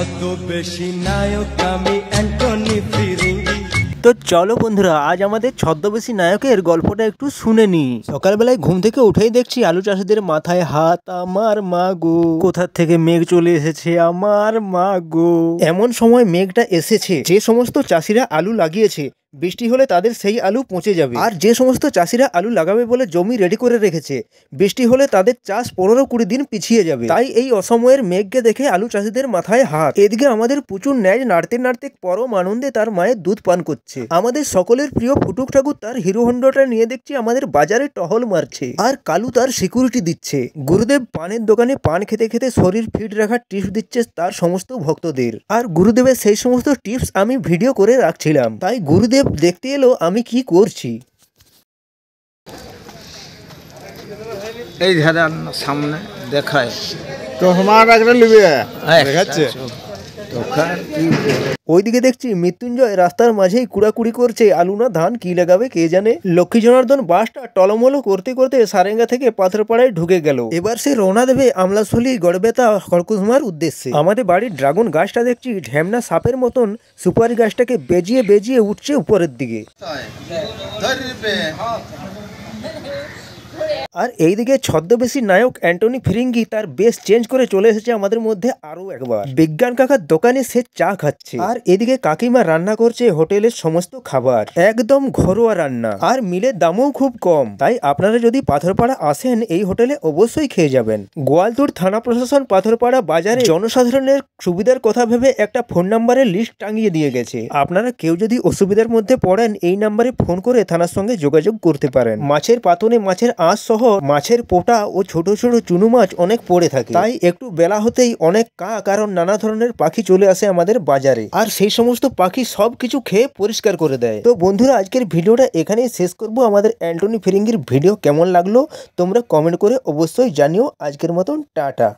ছদ্মবেশী নায়ক আমি অ্যান্টনি ফিরিঙ্গি। তো চলো বন্ধুরা, আজ আমাদের ছদ্মবেশী নায়কের গল্পটা একটু শুনে নি। সকালবেলায় ঘুম থেকে উঠেই দেখছি আলু চাষিদের মাথায় হাত। আমার মা গো, কোথা থেকে মেঘ চলে এসেছে আমার মা গো। এমন সময় মেঘটা এসেছে যে সমস্ত চাষিরা আলু লাগিয়েছে বৃষ্টি হলে তাদের সেই আলু পচে যাবে। আর যে সমস্ত চাষিরা আলু লাগাবে বলে জমি রেডি করে রেখেছে বৃষ্টি হলে তাদের চাষ 15-20 দিন পিছিয়ে যাবে। তাই এই অসময়ের মেঘকে দেখে আলু চাষিদের মাথায় হাত। এদিকে আমাদের প্রচুর ন্যায় নাড়তে নাড়তে পরম আনন্দে তার মায়ের দুধ পান করছে। আমাদের সকলের প্রিয় ফুটুক ঠাকুর তার হিরো হন্ডাটা নিয়ে দেখছি আমাদের বাজারে টহল মারছে, আর কালু তার সিকিউরিটি দিচ্ছে। গুরুদেব পানের দোকানে পান খেতে খেতে শরীর ফিট রাখার টিপস দিচ্ছে তার সমস্ত ভক্তদের। আর গুরুদেবের সেই সমস্ত টিপস আমি ভিডিও করে রাখছিলাম, তাই গুরুদেব দেখতে এলো আমি কি করছি। এই ধারার সামনে দেখায় তো আমার একটা লিবে দেখাচ্ছে। ওইদিকে দেখছি মৃত্যুঞ্জয় রাস্তার মাঝেই কুড়াকুড়ি করছে আলু না ধান কি লাগাবে কে জানে। লক্ষ্মী জনার্দন বাসটা টলমলো করতে করতে সারেঙ্গা থেকে পাথরপাড়ায় ঢুকে গেল। এবার সে রওনা দেবে আমলাশলি গড়বেতা খড়কুসমার উদ্দেশ্যে। আমাদের বাড়ির ড্রাগন গাছটা দেখছি ঢ্যামনা সাপের মতন সুপারি গাছটাকে বেজিয়ে বেজিয়ে উঠছে উপরের দিকে। আর এইদিকে ছদ্মবেশী নায়ক অ্যান্টনি ফিরিঙ্গি তার বেশ চেঞ্জ করে চলে এসেছে আমাদের মধ্যে আরো একবার। বিজ্ঞান কাকার দোকানে সে চা খাচ্ছে, আর এদিকে কাকিমা রান্না করছে হোটেলের সমস্ত খাবার, একদম ঘরোয়া রান্না, আর মিলের দামও খুব কম। তাই আপনারা যদি পাথরপাড়া আসেন এই হোটেলে অবশ্যই খেয়ে যাবেন। গোয়ালতুর থানা প্রশাসন পাথরপাড়া বাজারে জনসাধারণের সুবিধার কথা ভেবে একটা ফোন নাম্বারের লিস্ট টাঙিয়ে দিয়ে গেছে। আপনারা কেউ যদি অসুবিধার মধ্যে পড়েন এই নাম্বারে ফোন করে থানার সঙ্গে যোগাযোগ করতে পারেন। মাছের পাতনে মাছের আঁশ সহ মাছের পোটা ও ছোট ছোট চুনো মাছ অনেক পড়ে থাকে, তাই একটু বেলা হতেই অনেক কারণ নানা ধরনের পাখি চলে আসে আমাদের বাজারে, আর সেই সমস্ত পাখি সবকিছু খেয়ে পরিষ্কার করে দেয়। তো বন্ধুরা, আজকের ভিডিওটা এখানেই শেষ করব। আমাদের অ্যান্টনি ফিরিঙ্গির ভিডিও কেমন লাগলো তোমরা কমেন্ট করে অবশ্যই জানিও। আজকের মতন টাটা।